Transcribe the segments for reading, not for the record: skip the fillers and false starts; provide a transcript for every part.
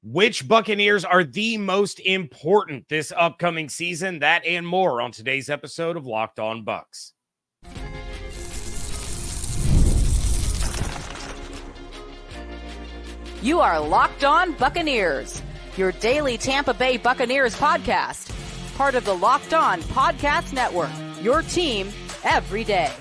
Which Buccaneers are the most important this upcoming season? That and more on today's episode of Locked On Bucs. You are Locked On Buccaneers, your daily Tampa Bay Buccaneers podcast. Part of the Locked On Podcast Network, your team every day.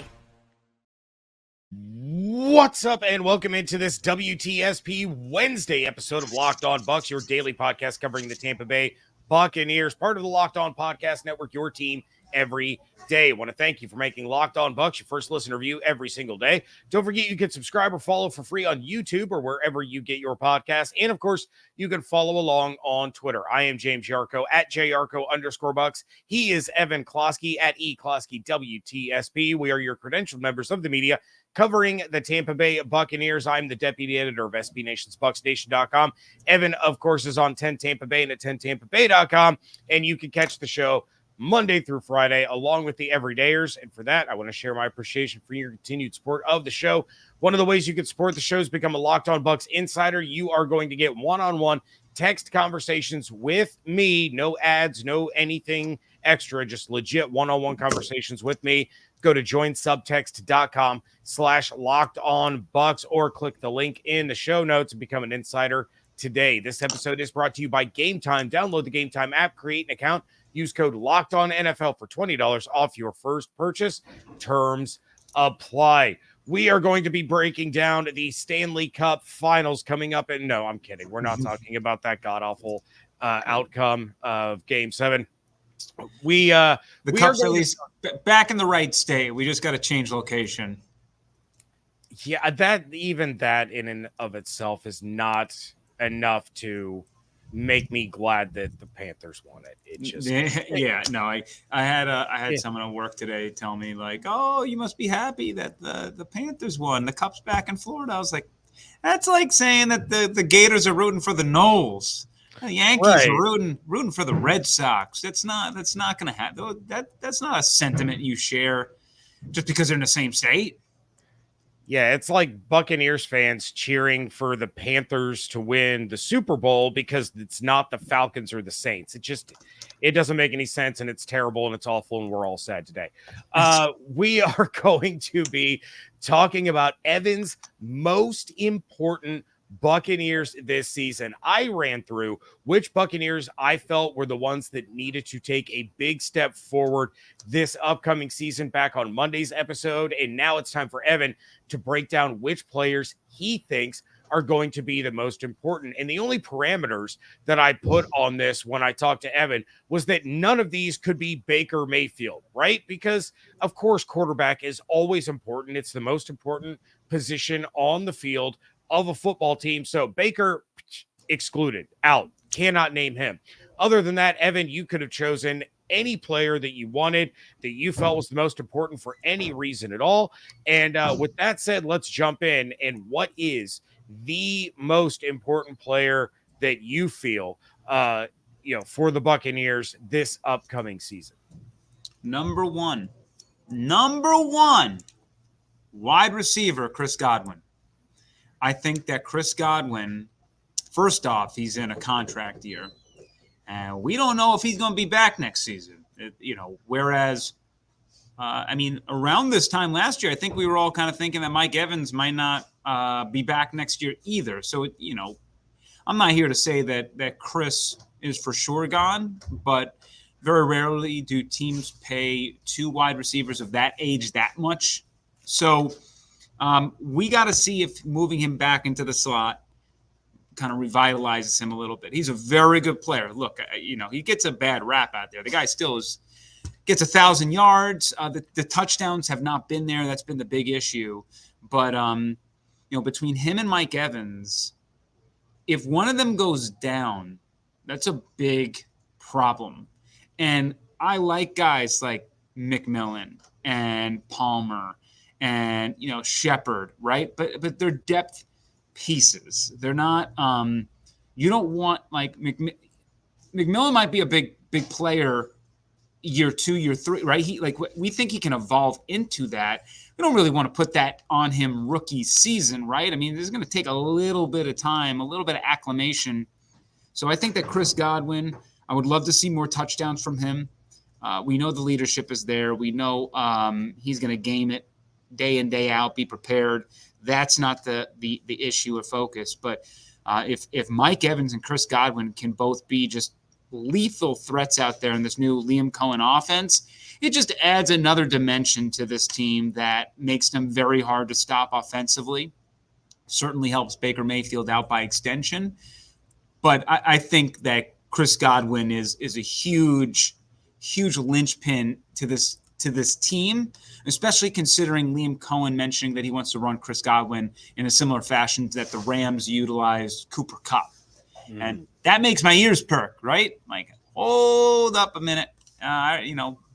What's up, and welcome into this WTSP Wednesday episode of Locked On Bucs, your daily podcast covering the Tampa Bay Buccaneers, part of the Locked On Podcast Network, your team every day. I want to thank you for making Locked On Bucs your first listen review every single day. Don't forget you can subscribe or follow for free on YouTube or wherever you get your podcasts. And of course, you can follow along on Twitter. I am James Yarcho at JYarcho_Bucs. He is Evan Klosky at EKloskyWTSP. We are your credentialed members of the media covering the Tampa Bay Buccaneers. I'm the deputy editor of SB Nation's BucsNation.com. Evan, of course, is on 10 Tampa Bay and at 10TampaBay.com. And you can catch the show Monday through Friday, along with the everydayers. And for that, I want to share my appreciation for your continued support of the show. One of the ways you can support the show is become a Locked On Bucs insider. You are going to get one-on-one text conversations with me. No ads, no anything extra, just legit one-on-one conversations with me. Go to joinsubtext.com/LockedOnBucs or click the link in the show notes and become an insider today. This episode is brought to you by Game Time. Download the Game Time app, create an account, use code LOCKEDONNFL for $20 off your first purchase. Terms apply. We are going to be breaking down the Stanley Cup Finals coming up. And no, I'm kidding. We're not talking about that god-awful outcome of Game 7. The Cup's at least back in the right state. We just got to change location. Yeah, that in and of itself is not enough to make me glad that the Panthers won it. It just I had someone at work today tell me like, "Oh, you must be happy that the Panthers won. The Cup's back in Florida." I was like, "That's like saying that the Gators are rooting for the Noles. The Yankees are rooting for the Red Sox. That's not going to happen. That's not a sentiment you share just because they're in the same state." Yeah, it's like Buccaneers fans cheering for the Panthers to win the Super Bowl because it's not the Falcons or the Saints. It doesn't make any sense, and it's terrible, and it's awful, and we're all sad today. We are going to be talking about Evan's most important Buccaneers this season. I ran through which Buccaneers I felt were the ones that needed to take a big step forward this upcoming season back on Monday's episode. And now it's time for Evan to break down which players he thinks are going to be the most important. And the only parameters that I put on this when I talked to Evan was that none of these could be Baker Mayfield, right? Because of course, quarterback is always important. It's the most important position on the field of a football team. So Baker excluded, out, cannot name him. Other than that, Evan, you could have chosen any player that you wanted, that you felt was the most important for any reason at all. And with that said, let's jump in. And what is the most important player that you feel, for the Buccaneers this upcoming season? Number one, wide receiver, Chris Godwin. I think that Chris Godwin, first off, he's in a contract year, and we don't know if he's going to be back next season. Whereas, around this time last year, I think we were all kind of thinking that Mike Evans might not be back next year either. So, I'm not here to say that Chris is for sure gone, but very rarely do teams pay two wide receivers of that age that much. So, we got to see if moving him back into the slot kind of revitalizes him a little bit. He's a very good player. Look, he gets a bad rap out there. The guy still gets 1,000 yards. The touchdowns have not been there. That's been the big issue. But, between him and Mike Evans, if one of them goes down, that's a big problem. And I like guys like McMillan and Palmer and Shepard, right? But they're depth pieces. They're not. You don't want like McMillan might be a big player year 2, year 3, right? We think he can evolve into that. We don't really want to put that on him rookie season, right? I mean, this is going to take a little bit of time, a little bit of acclimation So I think that Chris Godwin, I would love to see more touchdowns from him. We know the leadership is there. We know he's going to game it day in, day out, be prepared. That's not the issue or focus. But if Mike Evans and Chris Godwin can both be just lethal threats out there in this new Liam Cohen offense, it just adds another dimension to this team that makes them very hard to stop offensively. Certainly helps Baker Mayfield out by extension. But I think that Chris Godwin is a huge linchpin to this team, especially considering Liam Cohen mentioning that he wants to run Chris Godwin in a similar fashion that the Rams utilized Cooper Kupp. And that makes my ears perk, right? Like, hold up a minute.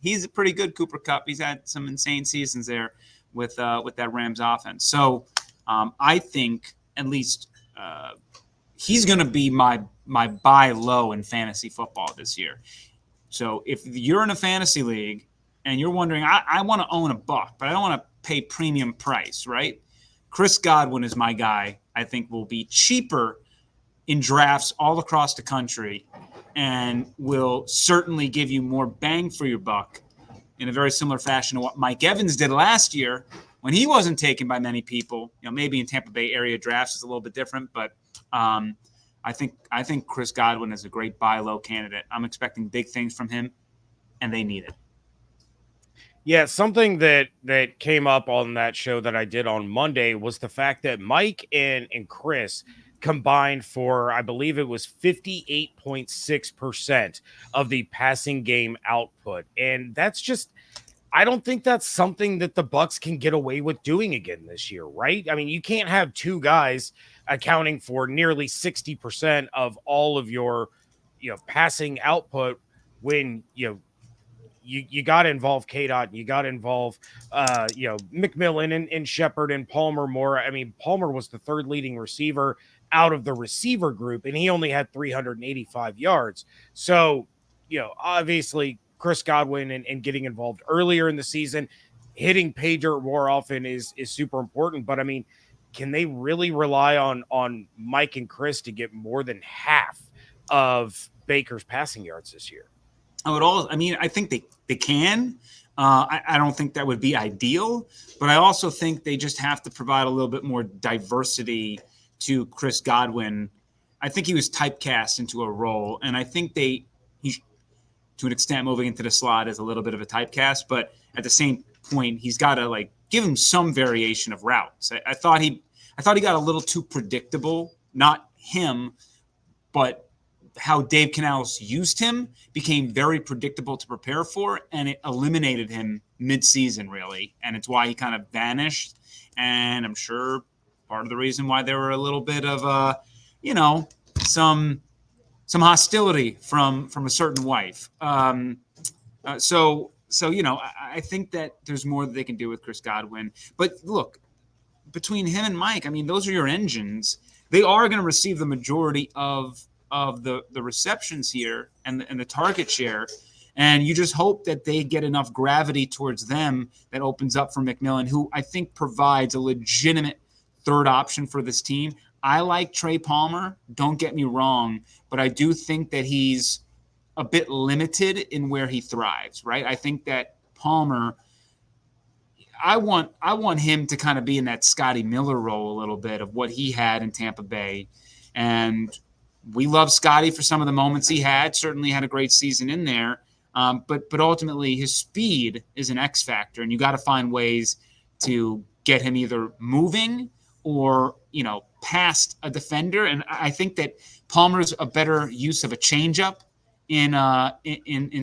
He's a pretty good Cooper Kupp. He's had some insane seasons there with that Rams offense. So I think at least he's going to be my buy low in fantasy football this year. So if you're in a fantasy league and you're wondering, I want to own a Buck, but I don't want to pay premium price, right? Chris Godwin is my guy. I think will be cheaper in drafts all across the country and will certainly give you more bang for your buck in a very similar fashion to what Mike Evans did last year when he wasn't taken by many people. Maybe in Tampa Bay area drafts is a little bit different, but I think Chris Godwin is a great buy low candidate. I'm expecting big things from him, and they need it. Yeah, something that came up on that show that I did on Monday was the fact that Mike and Chris combined for, I believe it was 58.6% of the passing game output. And that's just, I don't think that's something that the Bucs can get away with doing again this year, right? I mean, you can't have two guys accounting for nearly 60% of all of your, passing output when, you got to involve KDOT, you got to involve, McMillan and Shepard and Palmer more. I mean, Palmer was the third leading receiver out of the receiver group, and he only had 385 yards. So, obviously Chris Godwin and getting involved earlier in the season, hitting pay dirt more often is super important. But I mean, can they really rely on Mike and Chris to get more than half of Baker's passing yards this year? I think they can. I don't think that would be ideal, but I also think they just have to provide a little bit more diversity to Chris Godwin. I think he was typecast into a role, and I think he, to an extent, moving into the slot is a little bit of a typecast, but at the same point, he's got to give him some variation of routes. I thought he got a little too predictable, not him, but how Dave Canales used him became very predictable to prepare for, and it eliminated him mid-season, really, and it's why he kind of vanished. And I'm sure part of the reason why there were a little bit of some hostility from a certain wife. So I think that there's more that they can do with Chris Godwin. But look, between him and Mike, I mean, those are your engines. They are going to receive the majority of the receptions here and the target share. And you just hope that they get enough gravity towards them that opens up for McMillan, who I think provides a legitimate third option for this team. I like Trey Palmer, don't get me wrong, but I do think that he's a bit limited in where he thrives, right? I think that Palmer, I want him to kind of be in that Scotty Miller role a little bit of what he had in Tampa Bay. And we love Scotty for some of the moments he had, certainly had a great season in there. But ultimately his speed is an X factor, and you got to find ways to get him either moving or, past a defender. And I think that Palmer's a better use of a changeup in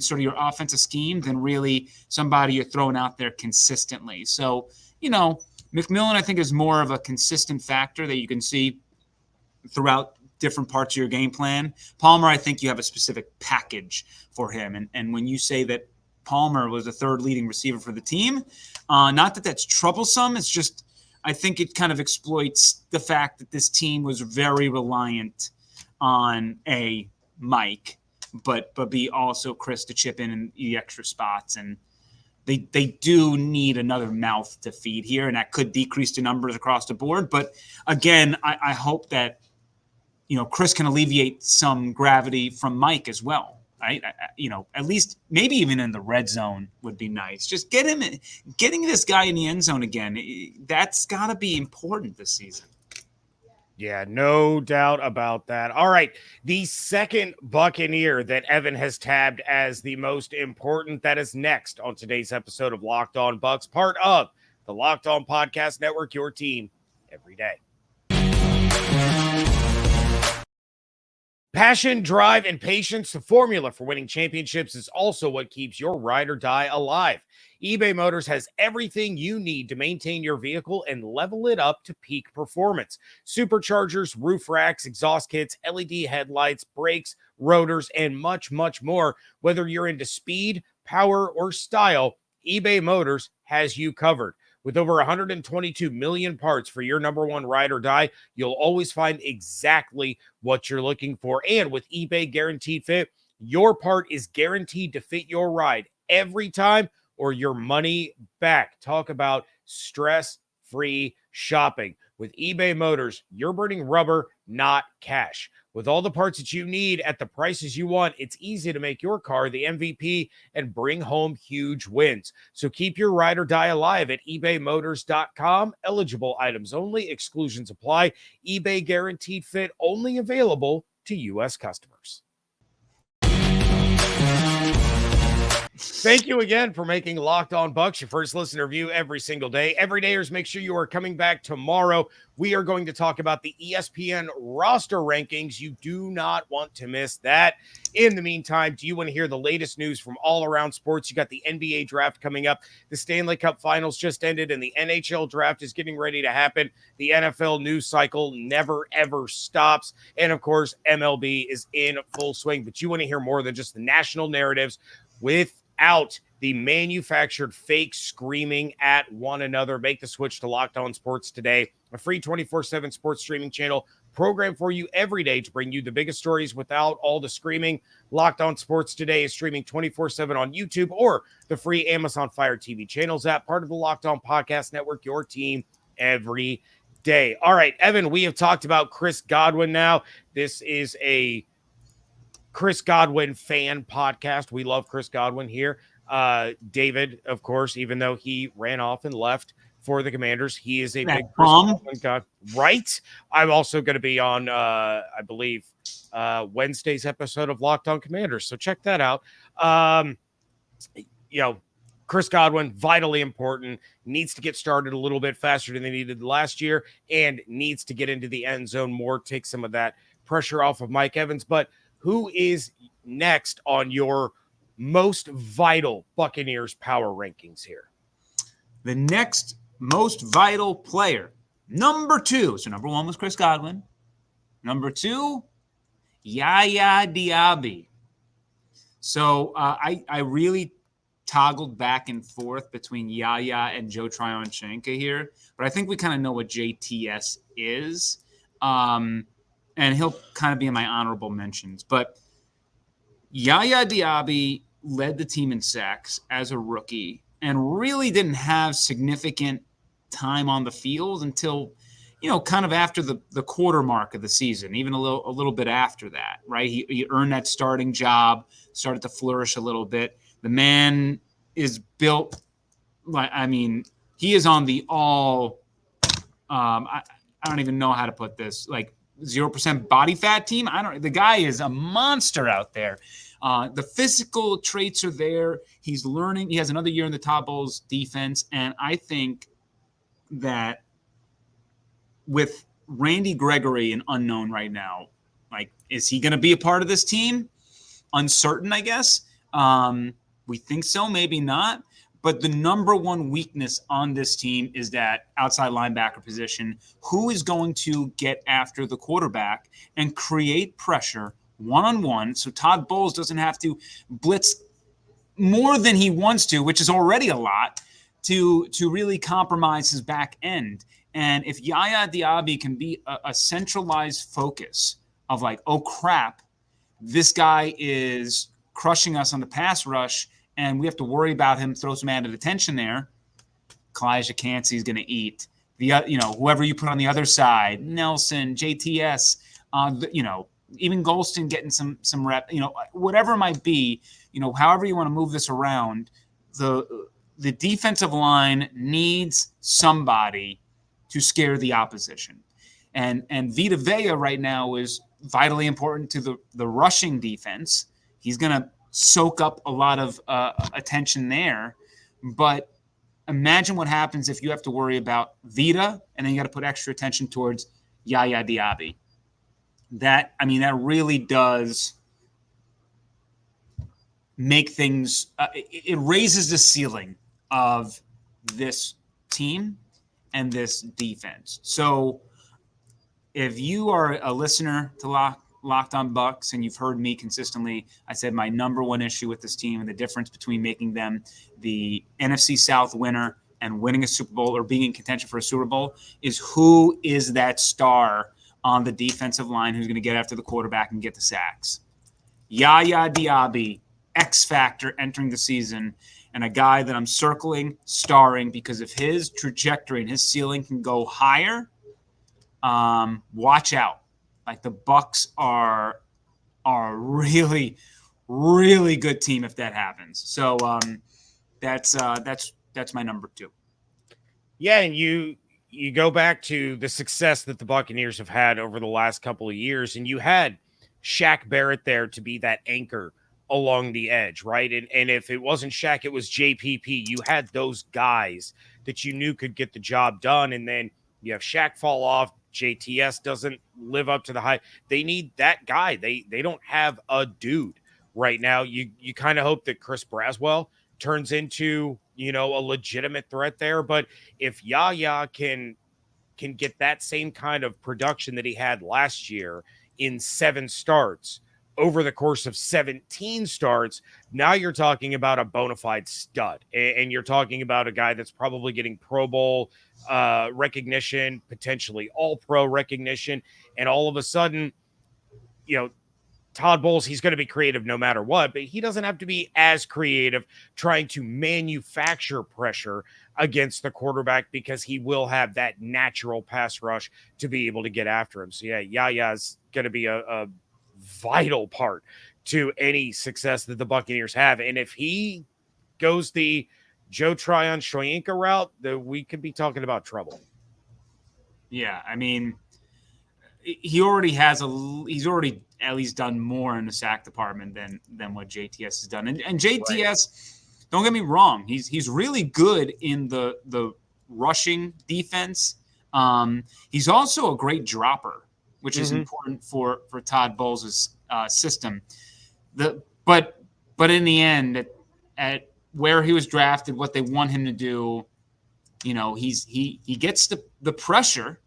sort of your offensive scheme than really somebody you're throwing out there consistently. So, McMillan, I think, is more of a consistent factor that you can see throughout different parts of your game plan. Palmer, I think you have a specific package for him. And when you say that Palmer was the third leading receiver for the team, not that that's troublesome. It's just, I think it kind of exploits the fact that this team was very reliant on Mike, but B, also Chris to chip in the extra spots. And they do need another mouth to feed here, and that could decrease the numbers across the board. But again, I hope that Chris can alleviate some gravity from Mike as well, right? At least maybe even in the red zone would be nice. Just getting this guy in the end zone again. That's got to be important this season. Yeah, no doubt about that. All right. The second Buccaneer that Evan has tabbed as the most important, that is next on today's episode of Locked On Bucs, part of the Locked On Podcast Network, your team every day. Passion, drive, and patience, the formula for winning championships, is also what keeps your ride or die alive. eBay Motors has everything you need to maintain your vehicle and level it up to peak performance. Superchargers, roof racks, exhaust kits, LED headlights, brakes, rotors, and much, much more. Whether you're into speed, power, or style, eBay Motors has you covered. With over 122 million parts for your number one ride or die, you'll always find exactly what you're looking for. And with eBay Guaranteed Fit, your part is guaranteed to fit your ride every time or your money back. Talk about stress-free shopping. With eBay Motors, you're burning rubber, not cash. With all the parts that you need at the prices you want, it's easy to make your car the MVP and bring home huge wins. So keep your ride or die alive at ebaymotors.com. Eligible items only. Exclusions apply. eBay Guaranteed Fit only available to U.S. customers. Thank you again for making Locked On Bucs your first listener view every single day. Everydayers, make sure you are coming back tomorrow. We are going to talk about the ESPN roster rankings. You do not want to miss that. In the meantime, do you want to hear the latest news from all around sports? You got the NBA draft coming up. The Stanley Cup Finals just ended, and the NHL draft is getting ready to happen. The NFL news cycle never, ever stops. And, of course, MLB is in full swing. But you want to hear more than just the national narratives without the manufactured fake screaming at one another. Make the switch to Locked On Sports today, a free 24/7 sports streaming channel programmed for you every day to bring you the biggest stories without all the screaming. Locked On Sports today is streaming 24/7 on YouTube or the free Amazon Fire TV channels app, part of the Locked On Podcast Network, your team every day. All right, Evan, we have talked about Chris Godwin now. This is a Chris Godwin fan podcast. We love Chris Godwin here. David, of course, even though he ran off and left for the Commanders, he is a big Chris Godwin guy. Right? I'm also going to be on, I believe, Wednesday's episode of Locked On Commanders. So check that out. Chris Godwin, vitally important, needs to get started a little bit faster than he did last year and needs to get into the end zone more, take some of that pressure off of Mike Evans. But who is next on your most vital Buccaneers power rankings here? The next most vital player, number 2. So number 1 was Chris Godwin. Number 2, YaYa Diaby. So I really toggled back and forth between YaYa and Joe Tryon-Shoyinka here, but I think we kind of know what JTS is. And he'll kind of be in my honorable mentions. But YaYa Diaby led the team in sacks as a rookie and really didn't have significant time on the field until, kind of after the quarter mark of the season, even a little bit after that, right? He earned that starting job, started to flourish a little bit. The man is built he is on the all I don't even know how to put this, 0% body fat team. The guy is a monster out there. The physical traits are there. He's learning. He has another year in the Todd Bowles defense. And I think that with Randy Gregory an unknown right now, is he going to be a part of this team? Uncertain, I guess. We think so, maybe not. But the number one weakness on this team is that outside linebacker position. Who is going to get after the quarterback and create pressure one-on-one so Todd Bowles doesn't have to blitz more than he wants to, which is already a lot, to really compromise his back end. And if YaYa Diaby can be a centralized focus of oh, crap, this guy is crushing us on the pass rush, and we have to worry about him, throw some added attention there. Kalijah Cansey is going to eat. Whoever you put on the other side, Nelson, JTS, Even Golston getting some rep, whatever it might be, however you want to move this around, the defensive line needs somebody to scare the opposition. And Vita Vea right now is vitally important to the rushing defense. He's going to soak up a lot of attention there. But imagine what happens if you have to worry about Vita and then you got to put extra attention towards YaYa Diaby. That really does make things it raises the ceiling of this team and this defense. So if you are a listener to Locked On Bucs and you've heard me consistently, I said my number one issue with this team and the difference between making them the NFC South winner and winning a Super Bowl or being in contention for a Super Bowl is who is that star on the defensive line who's going to get after the quarterback and get the sacks. YaYa Diaby, X factor entering the season, and a guy that I'm circling, starring, because if his trajectory and his ceiling can go higher, watch out. Like the Bucs are a really, really good team if that happens. So that's my number 2. Yeah, and you go back to the success that the Buccaneers have had over the last couple of years, and you had Shaq Barrett there to be that anchor along the edge, right? And if it wasn't Shaq, it was JPP. You had those guys that you knew could get the job done, and then you have Shaq fall off. JTS doesn't live up to the hype. They need that guy. They don't have a dude right now. You kind of hope that Chris Braswell turns into, a legitimate threat there. But if YaYa can get that same kind of production that he had last year in 7 starts over the course of 17 starts, now you're talking about a bona fide stud. And you're talking about a guy that's probably getting Pro Bowl recognition, potentially All-Pro recognition. And all of a sudden, Todd Bowles, he's going to be creative no matter what, but he doesn't have to be as creative trying to manufacture pressure against the quarterback because he will have that natural pass rush to be able to get after him. So, yeah, YaYa is going to be a vital part to any success that the Buccaneers have. And if he goes the Joe Tryon Shoyinka route, that we could be talking about trouble. Yeah, he's already at least done more in the sack department than what JTS has done. And JTS, right. Don't get me wrong, he's really good in the rushing defense. He's also a great dropper, which is important for Todd Bowles' system. But in the end, at where he was drafted, what they want him to do, he gets the pressure.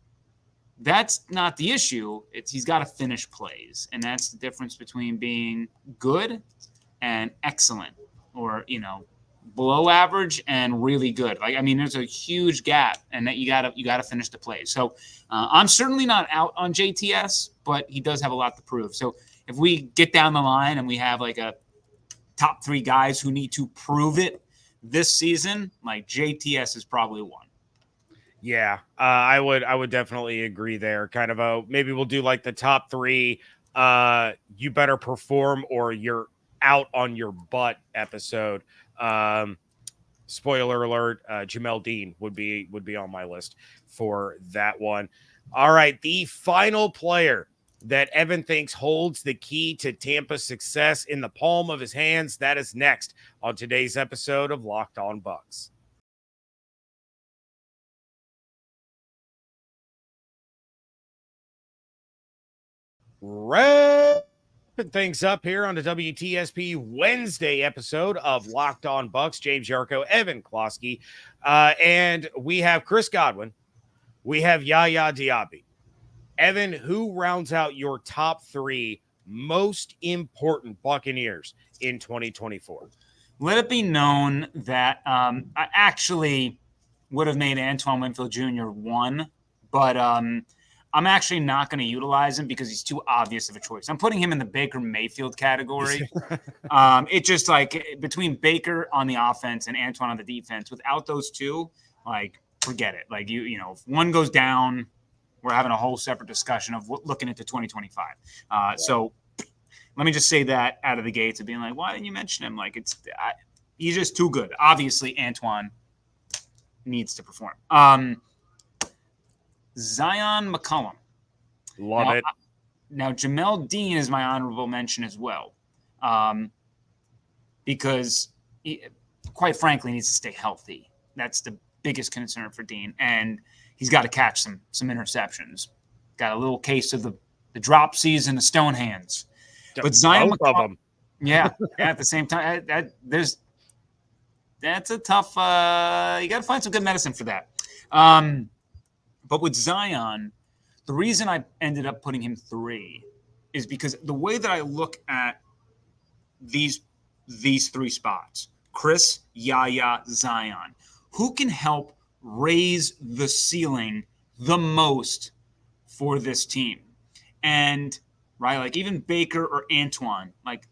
That's not the issue. He's got to finish plays, and that's the difference between being good and excellent, or below average and really good. There's a huge gap, and that you gotta finish the plays. So I'm certainly not out on JTS, but he does have a lot to prove. So if we get down the line and we have like a top 3 guys who need to prove it this season, like JTS is probably one. Yeah, I would definitely agree there. Kind of maybe we'll do like the top 3. You better perform or you're out on your butt episode. Spoiler alert, Jamel Dean would be on my list for that one. All right, the final player that Evan thinks holds the key to Tampa's success in the palm of his hands. That is next on today's episode of Locked On Bucs. Wrapping things up here on the WTSP Wednesday episode of Locked On Bucs. James Yarcho, Evan Klosky, and we have Chris Godwin. We have YaYa Diaby. Evan, who rounds out your top 3 most important Buccaneers in 2024? Let it be known that I actually would have made Antoine Winfield Jr. 1, but I'm actually not going to utilize him because he's too obvious of a choice. I'm putting him in the Baker Mayfield category. It's just like between Baker on the offense and Antoine on the defense, without those two, forget it. If one goes down, we're having a whole separate discussion of looking into 2025. So let me just say that out of the gates of being like, why didn't you mention him? Like he's just too good. Obviously, Antoine needs to perform. Zyon McCollum. Love it. Now, Jamel Dean is my honorable mention as well, because he, quite frankly, needs to stay healthy. That's the biggest concern for Dean, and he's got to catch some interceptions. Got a little case of the dropsies and the stone hands. But Zyon Both of them. Yeah, at the same time, that's a tough. You got to find some good medicine for that. But with Zyon, the reason I ended up putting him 3 is because the way that I look at these 3 spots, Chris, YaYa, Zyon, who can help raise the ceiling the most for this team? And right, like even Baker or Antoine, like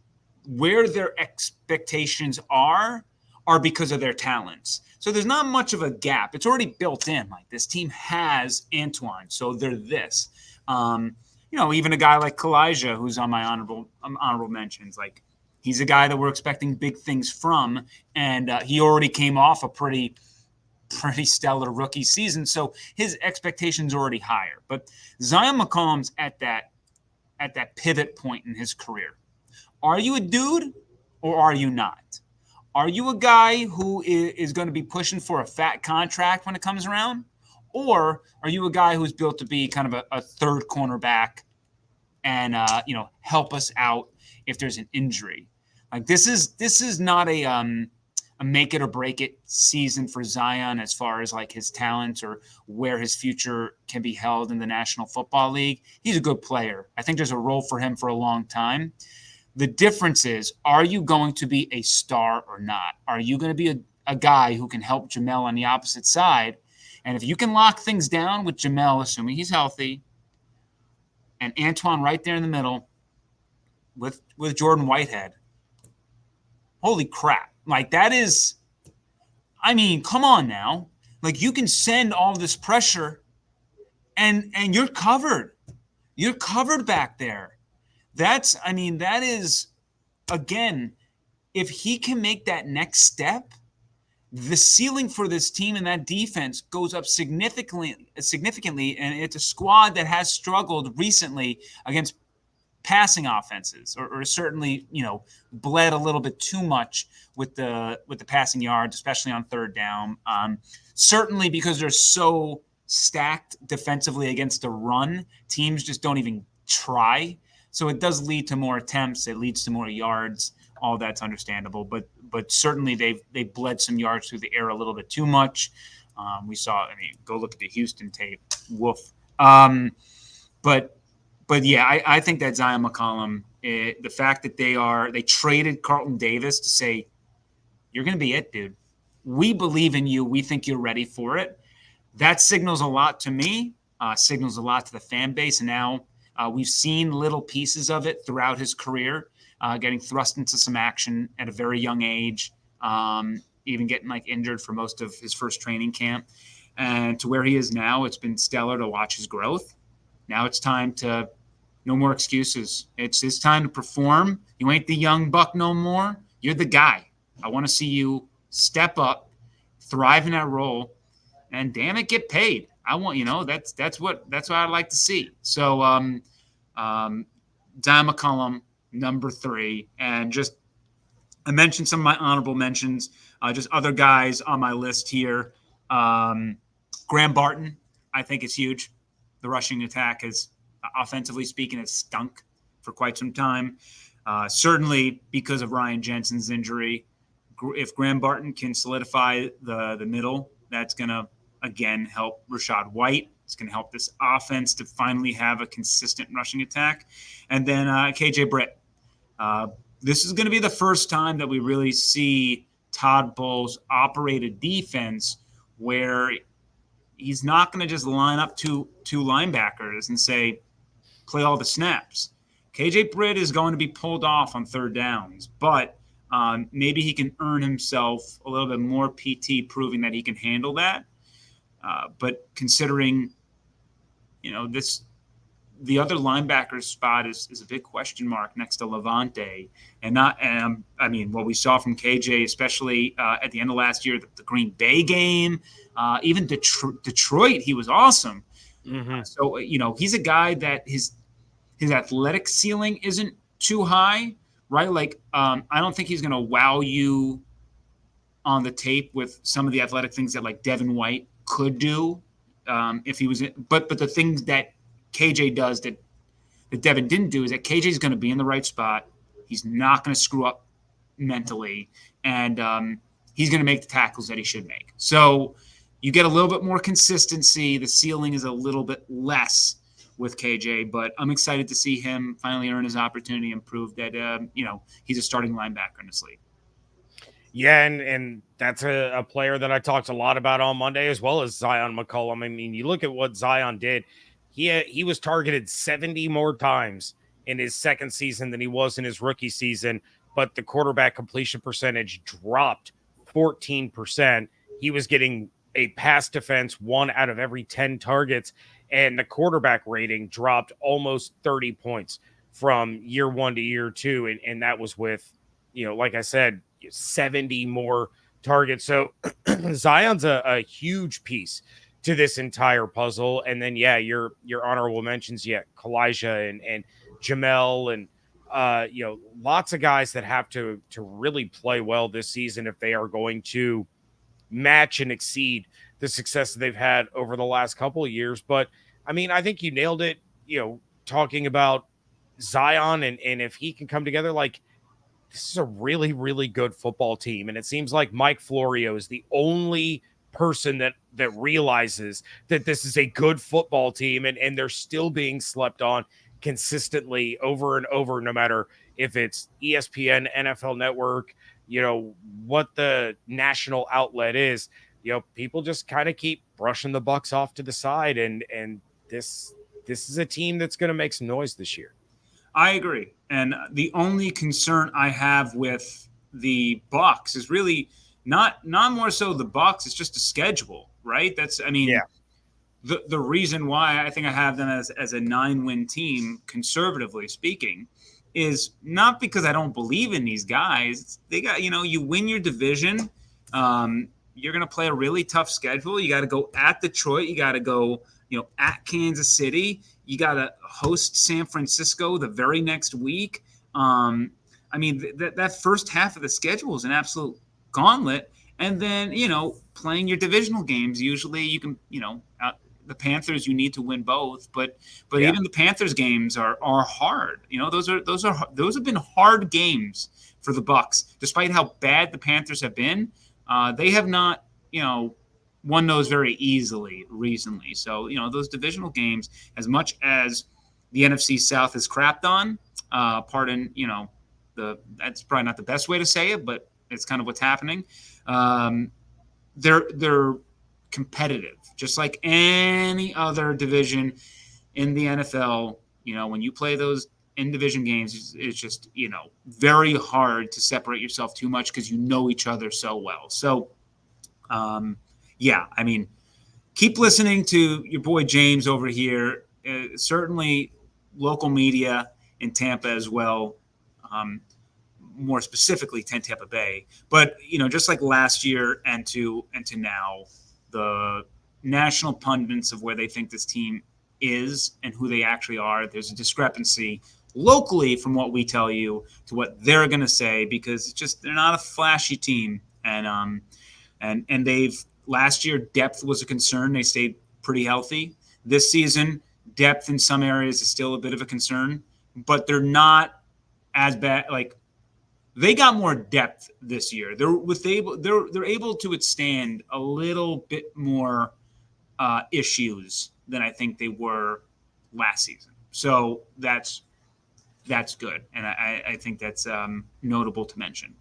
where their expectations are because of their talents. So there's not much of a gap. It's already built in. Like this team has Antoine, so they're this. Even a guy like Kalijah, who's on my honorable mentions, like he's a guy that we're expecting big things from, and he already came off a pretty stellar rookie season, so his expectations are already higher. But Zyon McCollum's at that pivot point in his career. Are you a dude or are you not? Are you a guy who is going to be pushing for a fat contract when it comes around? Or are you a guy who's built to be kind of a third cornerback and, help us out if there's an injury? Like this is not a make it or break it season for Zyon as far as like his talents or where his future can be held in the National Football League. He's a good player. I think there's a role for him for a long time. The difference is, are you going to be a star or not? Are you going to be a guy who can help Jamel on the opposite side? And if you can lock things down with Jamel, assuming he's healthy, and Antoine right there in the middle with Jordan Whitehead, holy crap. Like that is, I mean, come on now. Like you can send all this pressure and you're covered. You're covered back there. That is, again, if he can make that next step, the ceiling for this team and that defense goes up significantly, and it's a squad that has struggled recently against passing offenses, or certainly, bled a little bit too much with the passing yards, especially on third down. Certainly because they're so stacked defensively against the run, teams just don't even try. So it does lead to more attempts. It leads to more yards. All that's understandable, but certainly they've bled some yards through the air a little bit too much. We saw. Go look at the Houston tape. Woof. But yeah, I think that Zyon McCollum, the fact that they traded Carlton Davis to say, you're going to be it, dude. We believe in you. We think you're ready for it. That signals a lot to me, signals a lot to the fan base. And now we've seen little pieces of it throughout his career, getting thrust into some action at a very young age, even getting injured for most of his first training camp. And to where he is now, it's been stellar to watch his growth. Now it's time to no more excuses. It's time to perform. You ain't the young buck no more. You're the guy. I want to see you step up, thrive in that role, and damn it, get paid. I want, that's what I'd like to see. So Zyon McCollum, number 3, and just I mentioned some of my honorable mentions, just other guys on my list here. Graham Barton, I think is huge. The rushing attack has, offensively speaking, has stunk for quite some time. Certainly because of Ryan Jensen's injury. If Graham Barton can solidify the middle, that's going to, again, help Rachaad White. It's going to help this offense to finally have a consistent rushing attack. And then KJ Britt. This is going to be the first time that we really see Todd Bowles operate a defense where he's not going to just line up two linebackers and say, play all the snaps. KJ Britt is going to be pulled off on third downs, but maybe he can earn himself a little bit more PT, proving that he can handle that. But considering the other linebacker spot is a big question mark next to Levante, what we saw from KJ, especially at the end of last year, the Green Bay game, even Detroit, he was awesome. Mm-hmm. So he's a guy that his athletic ceiling isn't too high, right? Like I don't think he's going to wow you on the tape with some of the athletic things that like Devin White could do if he was in, but the things that KJ does that Devin didn't do is that KJ is going to be in the right spot. He's not going to screw up mentally, and he's going to make the tackles that he should make. So you get a little bit more consistency. The ceiling is a little bit less with KJ, but I'm excited to see him finally earn his opportunity and prove that he's a starting linebacker in this league. Yeah, and that's a player that I talked a lot about on Monday, as well as Zyon McCollum. I mean, you look at what Zyon did. He was targeted 70 more times in his second season than he was in his rookie season, but the quarterback completion percentage dropped 14%. He was getting a pass defense 1 out of every 10 targets, and the quarterback rating dropped almost 30 points from year 1 to year 2, and that was with, like I said, 70 more targets. So Zion's a huge piece to this entire puzzle. And then, your honorable mentions, Kalijah and Jamel and, lots of guys that have to really play well this season if they are going to match and exceed the success that they've had over the last couple of years. But I mean, I think you nailed it, talking about Zyon and if he can come together, like, this is a really, really good football team. And it seems like Mike Florio is the only person that realizes that this is a good football team, and they're still being slept on consistently over and over, no matter if it's ESPN, NFL Network, what the national outlet is. People just kind of keep brushing the Bucs off to the side, and this is a team that's going to make some noise this year. I agree. And the only concern I have with the Bucs is really not more so the Bucs. It's just the schedule, right? The reason why I think I have them as a 9-win team, conservatively speaking, is not because I don't believe in these guys. They got, you win your division. You're going to play a really tough schedule. You got to go at Detroit. You got to go, at Kansas City. You got to host San Francisco the very next week. That first half of the schedule is an absolute gauntlet. And then, playing your divisional games, usually you can, the Panthers, you need to win both. But even the Panthers games are hard. Those have been hard games for the Bucs. Despite how bad the Panthers have been, they have not, won those very easily recently. So, those divisional games, as much as the NFC South is crapped on, pardon, that's probably not the best way to say it, but it's kind of what's happening. They're competitive, just like any other division in the NFL. When you play those in-division games, it's just, very hard to separate yourself too much because you know each other so well. So, keep listening to your boy James over here. Certainly local media in Tampa as well, more specifically Tampa Bay. But, just like last year and to now, the national pundits of where they think this team is and who they actually are, there's a discrepancy locally from what we tell you to what they're going to say, because it's just, they're not a flashy team. And they've, last year, depth was a concern. They stayed pretty healthy. This season, depth in some areas is still a bit of a concern, but they're not as bad. Like, they got more depth this year. They're able to withstand a little bit more issues than I think they were last season. So that's good, and I think that's notable to mention.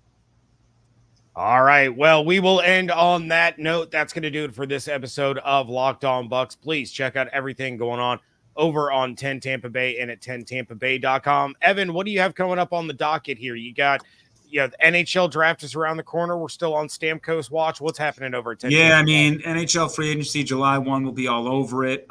All right. Well, we will end on that note. That's going to do it for this episode of Locked On Bucs. Please check out everything going on over on 10 Tampa Bay and at 10tampabay.com. Evan, what do you have coming up on the docket here? You got, the NHL draft is around the corner. We're still on Stamkos watch. What's happening over at 10? Yeah, NHL free agency July 1 will be all over it.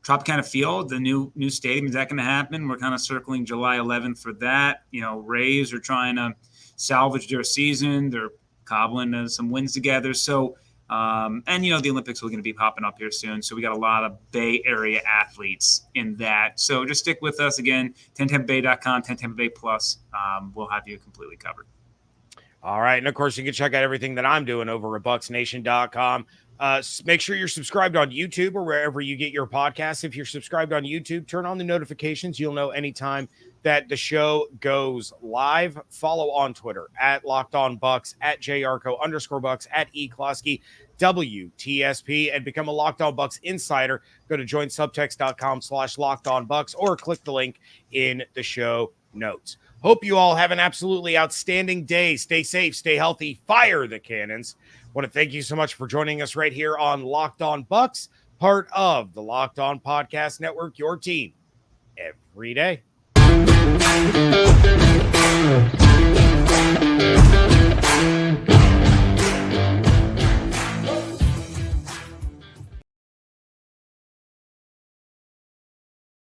Tropicana Field, the new stadium, is that going to happen? We're kind of circling July 11th for that. Rays are trying to salvage their season. They're cobbling some wins together. So, the Olympics are going to be popping up here soon. So we got a lot of Bay Area athletes in that. So just stick with us again, 10tampabay.com, 10Tampa Bay Plus. We'll have you completely covered. All right. And of course, you can check out everything that I'm doing over at bucksnation.com. Make sure you're subscribed on YouTube or wherever you get your podcasts. If you're subscribed on YouTube, turn on the notifications. You'll know anytime that the show goes live. Follow on Twitter at Locked On Bucs, at JYarcho_Bucs, at eCloskey, WTSP, and become a Locked On Bucs insider. Go to joinsubtext.com/LockedOnBucs or click the link in the show notes. Hope you all have an absolutely outstanding day. Stay safe, stay healthy, fire the cannons. Want to thank you so much for joining us right here on Locked On Bucs, part of the Locked On Podcast Network, your team every day.